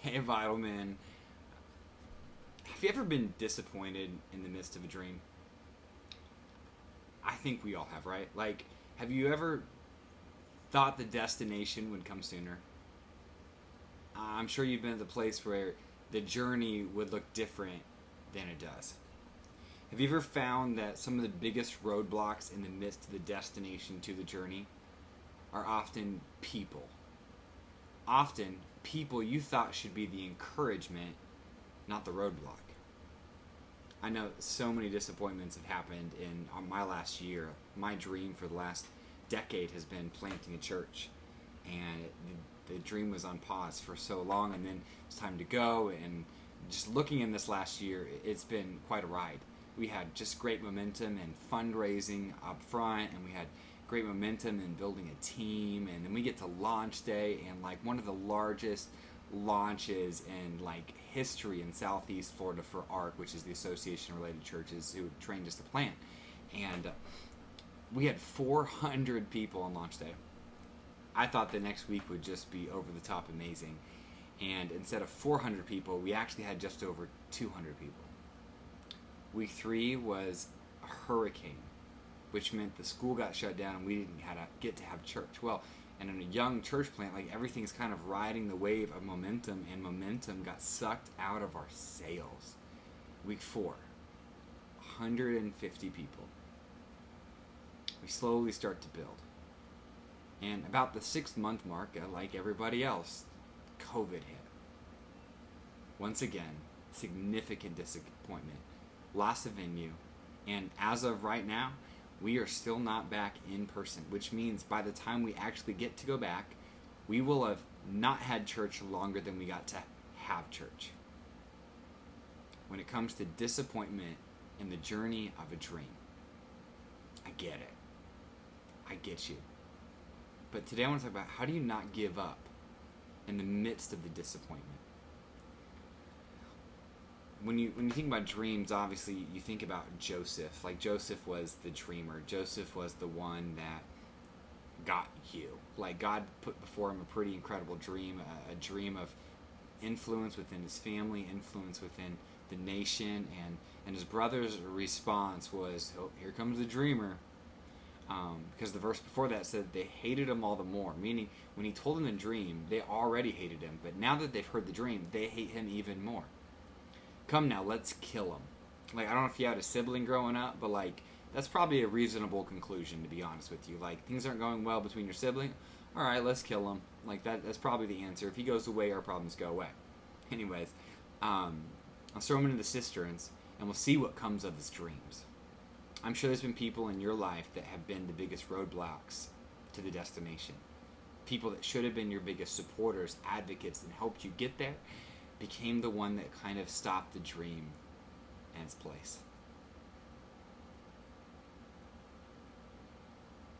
Hey, Vital Man. Have you ever been disappointed in the midst of a dream? I think we all have, right? Like, have you ever thought the destination would come sooner? I'm sure you've been at the place where the journey would look different than it does. Have you ever found that some of the biggest roadblocks in the midst of the destination to the journey are often people? Often, people you thought should be the encouragement, not the roadblock. I know so many disappointments have happened in on my last year. My dream for the last decade has been planting a church, and the dream was on pause for so long, and then it's time to go. And just looking in this last year, it's been quite a ride. We had just great momentum and fundraising up front, and we had great momentum in building a team, and then we get to launch day, and like one of the largest launches in like history in Southeast Florida for ARC, which is the Association of Related Churches who trained us to plant. And we had 400 people on launch day. I thought the next week would just be over the top amazing. And instead of 400 people, we actually had just over 200 people. Week 3 was a hurricane, which meant the school got shut down and we didn't get to have church. Well, and in a young church plant, like everything's kind of riding the wave of momentum, and momentum got sucked out of our sails. Week 4, 150 people. We slowly start to build. And about the 6-month mark, like everybody else, COVID hit. Once again, significant disappointment. Loss of venue. And as of right now, we are still not back in person, which means by the time we actually get to go back, we will have not had church longer than we got to have church. When it comes to disappointment in the journey of a dream, I get it. I get you. But today I want to talk about how do you not give up in the midst of the disappointment. When you think about dreams, obviously you think about Joseph. Like Joseph was the dreamer. Joseph was the one that got you. Like God put before him a pretty incredible dream, a dream of influence within his family, influence within the nation, and his brother's response was, "Oh, here comes the dreamer." Because the verse before that said they hated him all the more, meaning when he told them the dream, they already hated him, but now that they've heard the dream, they hate him even more. Come now, let's kill him. Like, I don't know if you had a sibling growing up, but like, that's probably a reasonable conclusion, to be honest with you. Like, things aren't going well between your sibling, alright, let's kill him. Like, that's probably the answer. If he goes away, our problems go away. Anyways, let's throw him into the cisterns, and we'll see what comes of his dreams. I'm sure there's been people in your life that have been the biggest roadblocks to the destination. People that should have been your biggest supporters, advocates, and helped you get there, became the one that kind of stopped the dream in its place.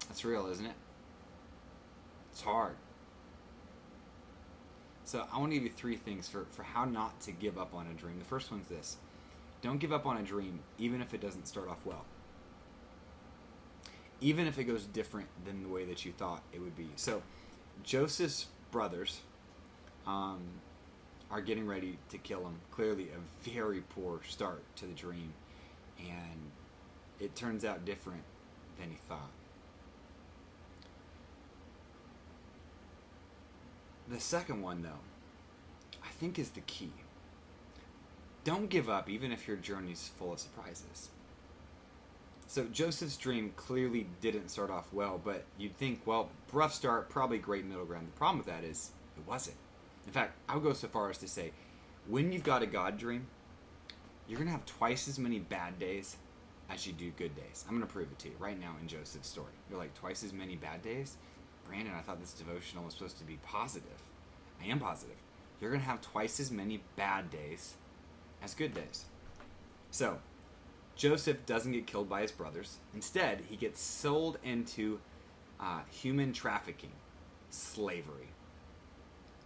That's real, isn't it? It's hard. So I want to give you 3 things for how not to give up on a dream. The first one's this. Don't give up on a dream, even if it doesn't start off well. Even if it goes different than the way that you thought it would be. So Joseph's brothers are getting ready to kill him. Clearly a very poor start to the dream. And it turns out different than he thought. The second one, though, I think is the key. Don't give up even if your journey's full of surprises. So Joseph's dream clearly didn't start off well, but you'd think, well, rough start, probably great middle ground. The problem with that is it wasn't. In fact, I would go so far as to say, when you've got a God dream, you're going to have twice as many bad days as you do good days. I'm going to prove it to you right now in Joseph's story. You're like, twice as many bad days? Brandon, I thought this devotional was supposed to be positive. I am positive. You're going to have twice as many bad days as good days. So, Joseph doesn't get killed by his brothers. Instead, he gets sold into human trafficking, slavery.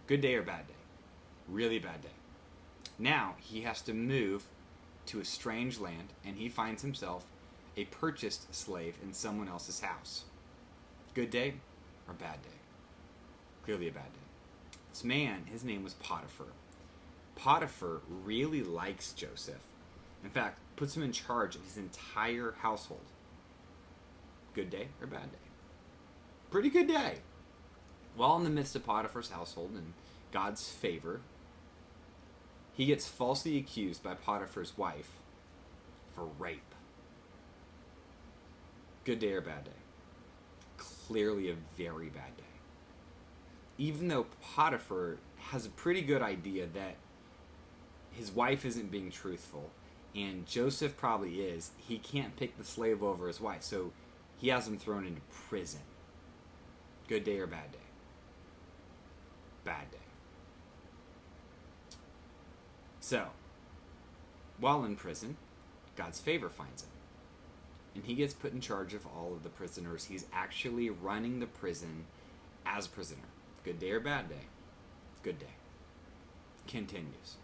Good day or bad day? Really bad day. Now, he has to move to a strange land, and he finds himself a purchased slave in someone else's house. Good day or bad day? Clearly a bad day. This man, his name was Potiphar. Potiphar really likes Joseph. In fact, puts him in charge of his entire household. Good day or bad day? Pretty good day. While in the midst of Potiphar's household and God's favor, he gets falsely accused by Potiphar's wife for rape. Good day or bad day? Clearly a very bad day. Even though Potiphar has a pretty good idea that his wife isn't being truthful, and Joseph probably is, he can't pick the slave over his wife, so he has him thrown into prison. Good day or bad day? Bad day. So, while in prison, God's favor finds him. And he gets put in charge of all of the prisoners. He's actually running the prison as prisoner. Good day or bad day? Good day. Continues.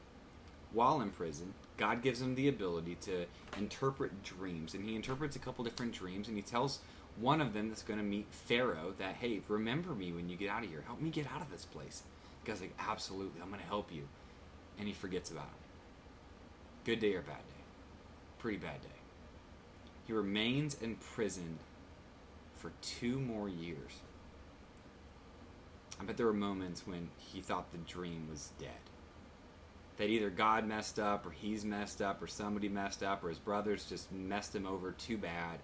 While in prison, God gives him the ability to interpret dreams. And he interprets a couple different dreams. And he tells one of them that's going to meet Pharaoh that, hey, remember me when you get out of here. Help me get out of this place. The guy's like, absolutely, I'm going to help you. And he forgets about him. Good day or bad day? Pretty bad day. He remains imprisoned for 2 more years. I bet there were moments when he thought the dream was dead. That either God messed up, or he's messed up, or somebody messed up, or his brothers just messed him over too bad,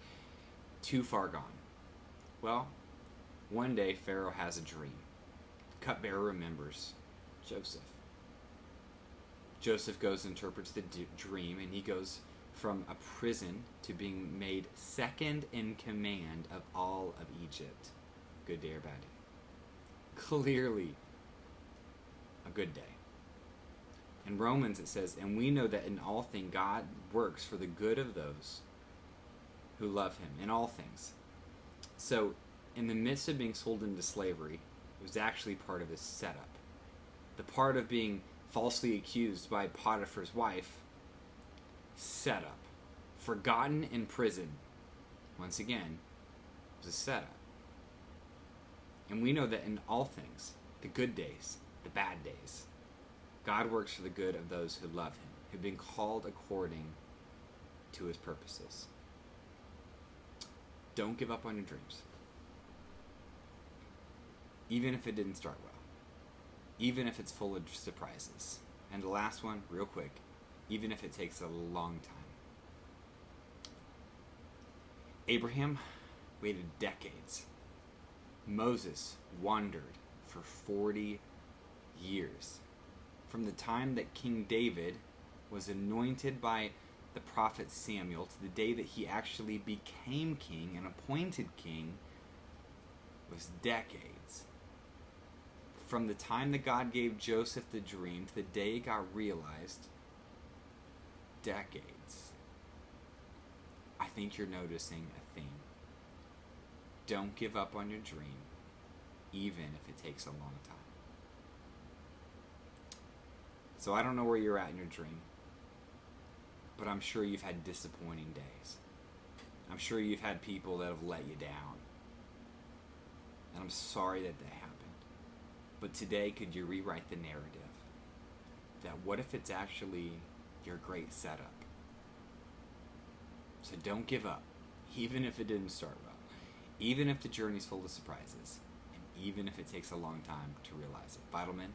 too far gone. Well, one day Pharaoh has a dream. The cupbearer remembers Joseph. Joseph goes and interprets the dream, and he goes from a prison to being made second in command of all of Egypt. Good day or bad day? Clearly a good day. In Romans it says, and we know that in all things God works for the good of those who love him, in all things. So, in the midst of being sold into slavery, it was actually part of his setup. The part of being falsely accused by Potiphar's wife, setup. Forgotten in prison, once again, was a setup. And we know that in all things, the good days, the bad days, God works for the good of those who love him, who've been called according to his purposes. Don't give up on your dreams. Even if it didn't start well. Even if it's full of surprises. And the last one, real quick, even if it takes a long time. Abraham waited decades. Moses wandered for 40 years. From the time that King David was anointed by the prophet Samuel to the day that he actually became king and appointed king was decades. From the time that God gave Joseph the dream to the day it got realized, decades. I think you're noticing a theme. Don't give up on your dream, even if it takes a long time. So I don't know where you're at in your dream, but I'm sure you've had disappointing days. I'm sure you've had people that have let you down. And I'm sorry that happened. But today, could you rewrite the narrative? That what if it's actually your great setup? So don't give up, even if it didn't start well. Even if the journey's full of surprises. And even if it takes a long time to realize it. Vital Men,